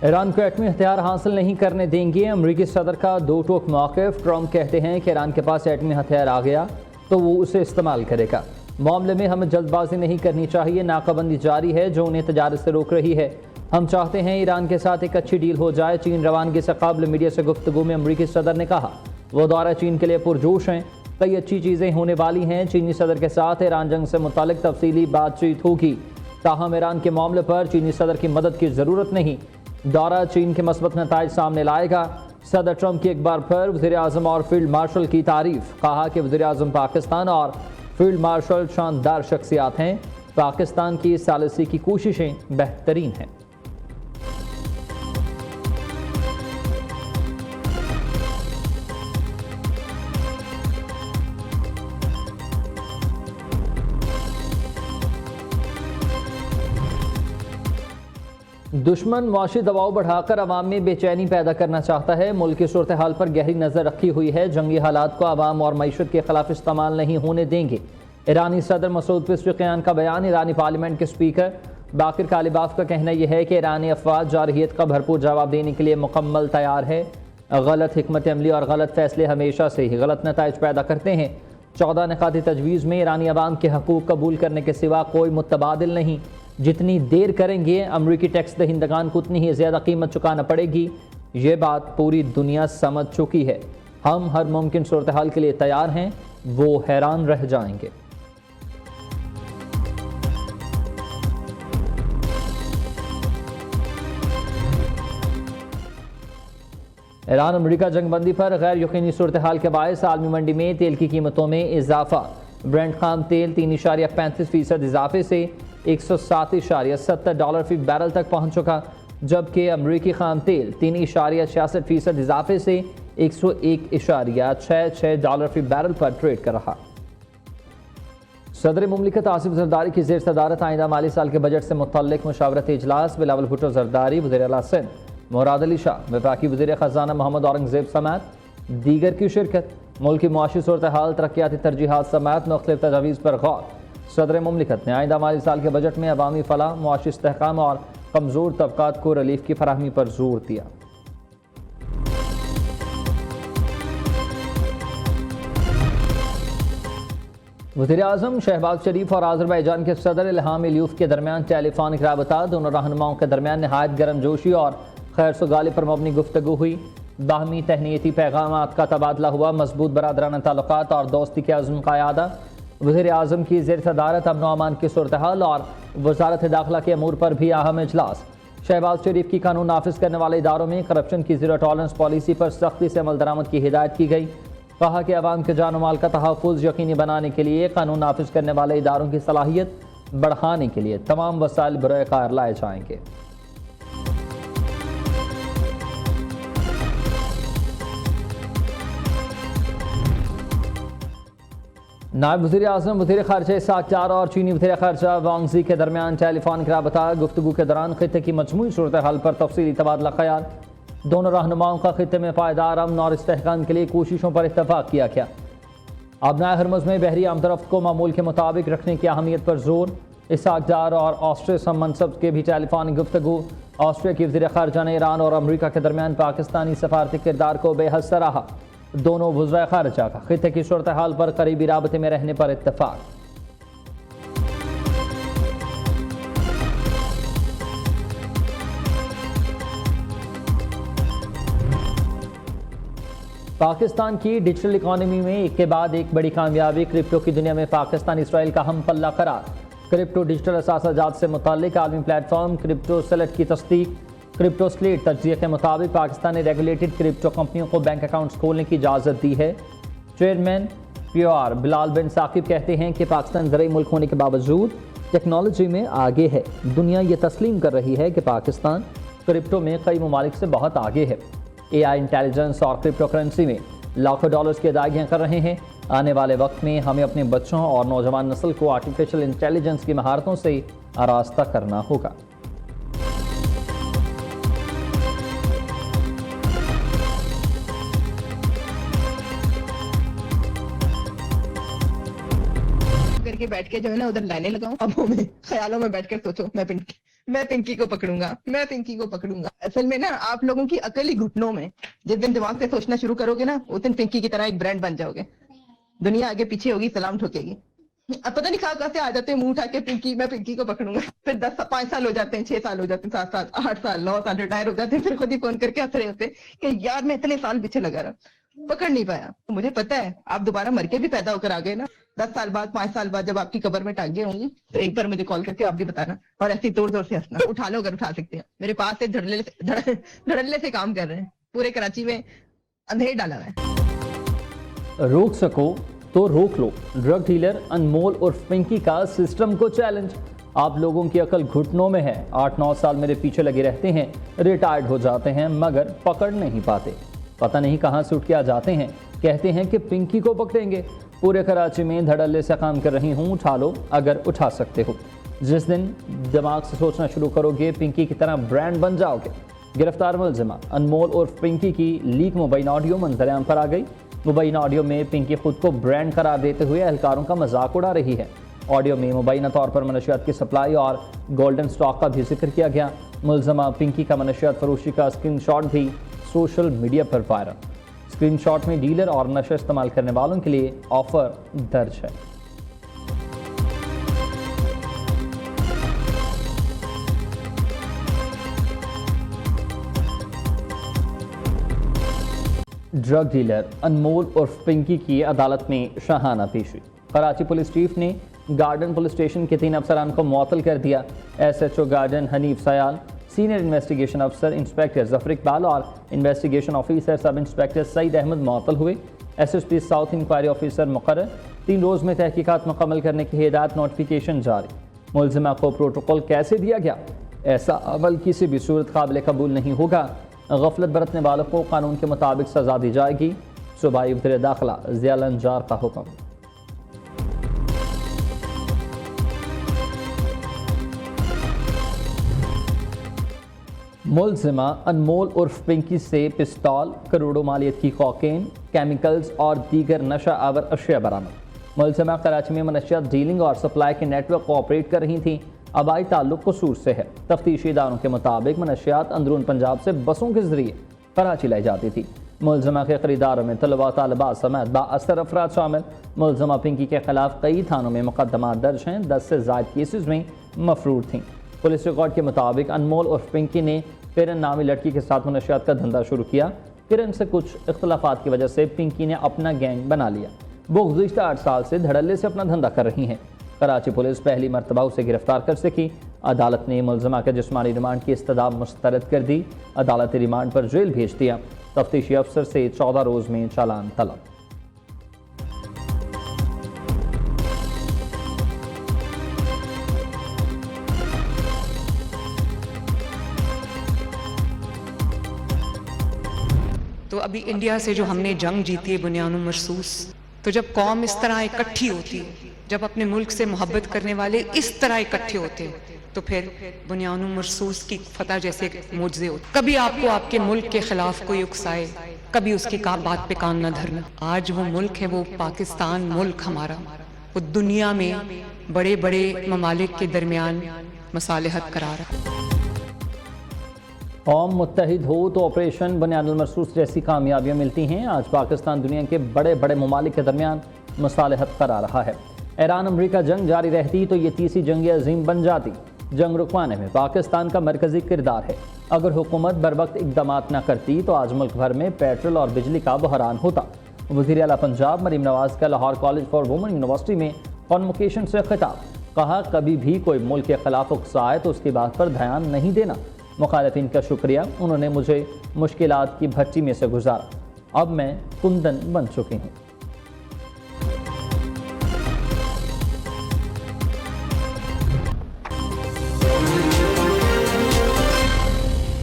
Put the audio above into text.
Iran को एटमी हथियार हासिल नहीं करने देंगे। अमरीकी सदर का दो टोक मौक़िफ़। ट्रंप कहते हैं कि ईरान के पास एटमी हथियार आ गया तो वो उसे इस्तेमाल करेगा। मामले में हमें जल्दबाजी नहीं करनी चाहिए। नाकाबंदी जारी है जो उन्हें तजारत से रोक रही है। हम चाहते हैं ईरान के साथ एक अच्छी डील हो जाए। चीन रवानगी से कबल मीडिया से गुफ्तगू में अमरीकी सदर ने कहा वो दौरा चीन के लिए पुरजोश हैं। कई अच्छी चीज़ें होने वाली हैं। चीनी सदर के साथ ईरान जंग से मुतालिक तफसीली बातचीत होगी। ताहम ईरान के मामले पर चीनी सदर की मदद की ज़रूरत नहीं। दौरा चीन के मस्बत नताइज सामने लाएगा। सदर ट्रंप की एक बार फिर वज़ीर आज़म और फील्ड मार्शल की तारीफ। कहा कि वज़ीर आज़म पाकिस्तान और फील्ड मार्शल शानदार शख्सियात हैं। पाकिस्तान की सालिसी की कोशिशें बेहतरीन हैं। दुश्मन मुआशी दबाव बढ़ाकर अवाम में बेचैनी पैदा करना चाहता है। मुल्क की सूरत हाल पर गहरी नज़र रखी हुई है। जंगी हालात को अवाम और मईशत के खिलाफ इस्तेमाल नहीं होने देंगे। ईरानी सदर मसूद पेज़ेश्कियान का बयान। ईरानी पार्लियामेंट के स्पीकर बाकिर कालिबाफ का कहना यह है कि ईरानी अफवाज जारहियत का भरपूर जवाब देने के लिए मुकम्मल तैयार है। गलत हिकमत अमली और गलत फैसले हमेशा से ही गलत नताइज पैदा करते हैं। 14 निकाती तजवीज़ में ईरानी अवाम के हकूक़ कबूल करने के सिवा कोई मुतबादिल नहीं। जितनी देर करेंगे अमरीकी टैक्स दहिंदगान को उतनी ही ज़्यादा कीमत चुकाना पड़ेगी। ये बात पूरी दुनिया समझ चुकी है। हम हर मुमकिन सूरत हाल के लिए तैयार हैं। वो हैरान रह जाएंगे। ईरान अमरीका जंगबंदी पर गैर यकीनी सूरत हाल के बायस आलमी मंडी में तेल की कीमतों में इजाफा। ब्रेंट खाम तेल 3.35% इजाफे से $107.70 फी बैरल तक पहुंच चुका, जबकि अमरीकी खाम तेल 3.66% इजाफे से $101.66 फी बैरल पर ट्रेड कर रहा। सदर मुमलिकत आसिफ जरदारी की ज़ेर सदारत आइंदा माली साल के बजट से मुतल्लिक मुशावरती इजलास। बिलावल भुट्टो जरदारी, वज़ीर आला सिंध मुराद अली शाह, वफाकी वज़ीर ख़जाना मोहम्मद औरंगज़ेब समेत दीगर की शिरकत। मुल्क की मुआशी सूरत हाल, तरक्याती तरजीहात समेत मुख्तलिफ तजावीज़ पर गौर। सदर मुमलिकत ने आइंदा माली साल के बजट में अवामी फलाह, मुआशी इस्तेहकाम और कमज़ोर तबकात को रिलीफ की फराहमी पर जोर दिया। वज़ीर आज़म शहबाज शरीफ और आज़रबाईजान के सदर इल्हाम अलियफ के दरमियान टेलीफोनिक राबता। दोनों रहनुमाओं के दरमियान नहायत गर्मजोशी और खैर सुगाली पर मबनी गुफ्तगू हुई। बाहमी तहनीती पैगामात का तबादला हुआ। मजबूत बरादराना ताल्लुकात और दोस्ती के अज़्म का यादा। वज़ीर आज़म की ज़ेर सदारत अमन अमान की सूरत हाल और वज़ारत दाखिला के अमूर पर भी अहम इजलास। शहबाज शरीफ की कानून नाफिज करने वाले इदारों में करप्शन की ज़ीरो टॉलरेंस पॉलिसी पर सख्ती से अमल दरामद की हिदायत की गई। कहा कि अवाम के जान माल का तहफ़्फ़ुज़ यकीनी बनाने के लिए कानून नाफिज करने वाले इदारों की सलाहियत बढ़ाने के लिए तमाम वसाइल बरोए कार लाए जाएंगे। नायब वज़ीर आज़म वज़ीर ख़ारिजा इसहाक़ डार और चीनी वज़ीर ख़ारिजा वांग ज़ी के दरमियान टेलीफोनिक राबता। गुफ्तगू के दौरान ख़ित्ते की मजमूई सूरत हाल पर तफसीली तबादला ख़याल। दोनों रहनुमाओं का ख़ित्ते में पायदार अमन और इस्तेहकाम के लिए कोशिशों पर इत्तफ़ाक़ किया गया। आबनाए हरमुज़ में बहरी आमदरफ्त को मामूल के मुताबिक रखने की अहमियत पर जोर। इसहाक़ डार और ऑस्ट्रिया से मनसब के भी टेलीफोनिक गुफ्तगू। ऑस्ट्रिया की वज़ीर ख़ारिजा ने ईरान और अमरीका के दरमियान पाकिस्तानी सफारती किरदार को बेहद सराहा। दोनों वज़ीर ख़ारिजा का ख़ित्ते की सूरत हाल पर करीबी राबते में रहने पर इत्तफ़ाक़। पाकिस्तान की डिजिटल इकॉनमी में एक के बाद एक बड़ी कामयाबी। क्रिप्टो की दुनिया में पाकिस्तान इसराइल का हम पल्ला करार। क्रिप्टो डिजिटल असासाजात से मुताल्लिक आलमी प्लेटफॉर्म क्रिप्टो सेलेक्ट की तस्दीक। क्रिप्टो स्लेट तज्ज़िये के मुताबिक पाकिस्तान ने रेगुलेटेड क्रिप्टो कंपनियों को बैंक अकाउंट्स खोलने की इजाज़त दी है। चेयरमैन पीओआर बिलाल बिन साकिब कहते हैं कि पाकिस्तान ज़रूरी मुल्क होने के बावजूद टेक्नोलॉजी में आगे है। दुनिया ये तस्लीम कर रही है कि पाकिस्तान क्रिप्टो में कई ममालिक से बहुत आगे है। AI इंटेलिजेंस और क्रिप्टो करेंसी में लाखों डॉलर्स की अदायगियाँ कर रहे हैं। आने वाले वक्त में हमें अपने बच्चों और नौजवान नस्ल को आर्टिफिशियल इंटेलिजेंस की महारतों से आरास्ता करना होगा। करके बैठ के जो है ना उधर लाइनें लगाऊं। अब मैं ख्यालों में बैठकर सोचो मैं मैं पिंकी को पकड़ूंगा, मैं पिंकी को पकड़ूंगा। असल में ना आप लोगों की अकल ही घुटनों में। जिस दिन दिमाग से सोचना शुरू करोगे ना, उस दिन पिंकी की तरह एक ब्रांड बन जाओगे। दुनिया आगे पीछे होगी, सलाम ठोकेगी। अब पता नहीं कहाँ से आ जाते हैं मुंह उठा के, पिंकी, मैं पिंकी को पकड़ूंगा। फिर 5 साल हो जाते हैं, 6 साल हो जाते हैं, 7 साल, 8 साल, 9 साल रिटायर हो जाते हैं। फिर खुद ही फोन करके हंस रहे होते कि यार मैं इतने साल पीछे लगा रहा, पकड़ नहीं पाया। तो मुझे पता है आप दोबारा मर के भी पैदा होकर आ गए ना, 10 साल बाद, 5 साल बाद, जब आपकी कब्र में टांगे होंगी, तो एक बार मुझे कॉल करके आप भी बताना, और ऐसे जोर जोर से हंसना। उठा लो अगर उठा सकते हैं। मेरे पास से धड़ल्ले से काम कर रहे हैं। पूरे कराची में अंधेर डाला हुआ है। रोक सको तो रोक लो। ड्रग डीलर अनमोल उर्फ पिंकी का सिस्टम को चैलेंज। आप लोगों की अकल घुटनों में है। 8-9 साल मेरे पीछे लगे रहते हैं, रिटायर्ड हो जाते हैं, मगर पकड़ नहीं पाते। पता नहीं कहां से उठ के आ जाते हैं, कहते हैं कि पिंकी को पकड़ेंगे। पूरे कराची में धड़ल्ले से काम कर रही हूं, उठा लो अगर उठा सकते हो। जिस दिन दिमाग से सोचना शुरू करोगे, पिंकी की तरह ब्रांड बन जाओगे। गिरफ्तार मुलजिमा अनमोल उर्फ पिंकी की लीक मोबाइल ऑडियो मंजर-ए-आम पर आ गई। मोबाइल ऑडियो में पिंकी खुद को ब्रांड करार देते हुए एहलकारों का मजाक उड़ा रही है। ऑडियो में मुबैना तौर पर मनशियात की सप्लाई और गोल्डन स्टॉक का भी जिक्र किया गया। मुलजमा पिंकी का मनशियात फरोशी का स्क्रीनशॉट भी सोशल मीडिया पर वायरल। स्क्रीनशॉट में डीलर और नशा इस्तेमाल करने वालों के लिए ऑफर दर्ज है। ड्रग डीलर अनमोल उर्फ पिंकी की अदालत में शाहाना पेशी। कराची पुलिस चीफ ने गार्डन पुलिस स्टेशन के 3 अफसरान को मुअत्तल कर दिया। SHO Garden Hanif Sayal, senior investigation अफसर इंस्पेक्टर जफर इकबाल और investigation officer sub inspector Saeed Ahmed मुअत्तल हुए। SSP साउथ इंक्वायरी ऑफिसर मुकर्रर। 3 रोज में तहकीकात मुकम्मल करने की हिदायत, नोटिफिकेशन जारी। मुलजिमा को प्रोटोकॉल कैसे दिया गया? ऐसा अमल किसी भी सूरत काबिल कबूल नहीं होगा। गफलत बरतने वालों को कानून के मुताबिक सजा दी जाएगी। सूबाई वज़ीर दाखिला ज़िया लंजार का हुक्म। मुलजिमा अनमोल उर्फ पिंकी से पिस्तौल, करोड़ों मालियत की कोकेन, केमिकल्स और दीगर नशा आवर अशिया बरामद। मुलजिमा कराची में मनशियात डीलिंग और सप्लाई के नेटवर्क को ऑपरेट कर रही थी। आबाई ताल्लुक कसूर से है। तफ्तीशी इदारों के मुताबिक मनशियात अंदरून पंजाब से बसों के जरिए कराची लाई जाती थी। मुलजिमा के खरीदारों में तलबा तालिबात समेत बाअसर अफराद शामिल। मुलजिमा पिंकी के खिलाफ कई थानों में मुकदमा दर्ज हैं। 10 से ज़ायद केसेस में मफरूर थीं। पुलिस रिकॉर्ड के मुताबिक अनमोल उर्फ पिंकी ने किरण नामी लड़की के साथ मनशियात का धंधा शुरू किया। किरण से कुछ इख्तलाफात की वजह से पिंकी ने अपना गैंग बना लिया। वो गुज़िश्ता 8 साल से धड़ल्ले से अपना धंधा कर रही हैं। कराची पुलिस पहली मरतबा उसे गिरफ्तार कर सकी। अदालत ने मुलजिमा के जिस्मानी रिमांड की इस्तदा मुस्तरद कर दी। अदालती रिमांड पर जेल भेज दिया। तफ्तीशी अफसर से 14 रोज में चालान तलब। तो अभी इंडिया से जो हमने जंग जीती है बुनियानुल मरसूस, तो जब कौम इस तरह इकट्ठी होती है, जब अपने मुल्क से मोहब्बत करने वाले इस तरह इकट्ठे होते हैं, तो फिर बुनियानुल मरसूस की फतह जैसे मुआज़े होते। कभी आपको आपके मुल्क के खिलाफ कोई उकसाए, कभी उसकी बात पे कान न धरना। आज वो मुल्क है, वो पाकिस्तान मुल्क हमारा, वो दुनिया में बड़े बड़े ममालिक के दरमियान मसालिहत करार है। कौम मुत्तहिद हो तो ऑपरेशन बुनियानुल मरसूस जैसी कामयाबियाँ मिलती हैं। आज पाकिस्तान दुनिया के बड़े बड़े ममालिक के दरमियान मसालिहत करा रहा है। ईरान अमरीका जंग जारी रहती तो ये तीसरी जंग अजीम बन जाती। जंग रुकवाने में पाकिस्तान का मरकजी किरदार है। अगर हुकूमत बर वक्त इकदाम न करती तो आज मुल्क भर में पेट्रोल और बिजली का बहरान होता। वज़ीर आला पंजाब मरीम नवाज का Lahore college for women university में कॉन्वोकेशन से खिताब। कहा, कभी भी कोई मुल्क के खिलाफ उकसाए तो उसकी बात पर ध्यान नहीं देना। मुखालिफिन का शुक्रिया, उन्होंने मुझे मुश्किलात की भट्टी में से गुजारा। अब मैं कुंदन बन चुकी हूँ।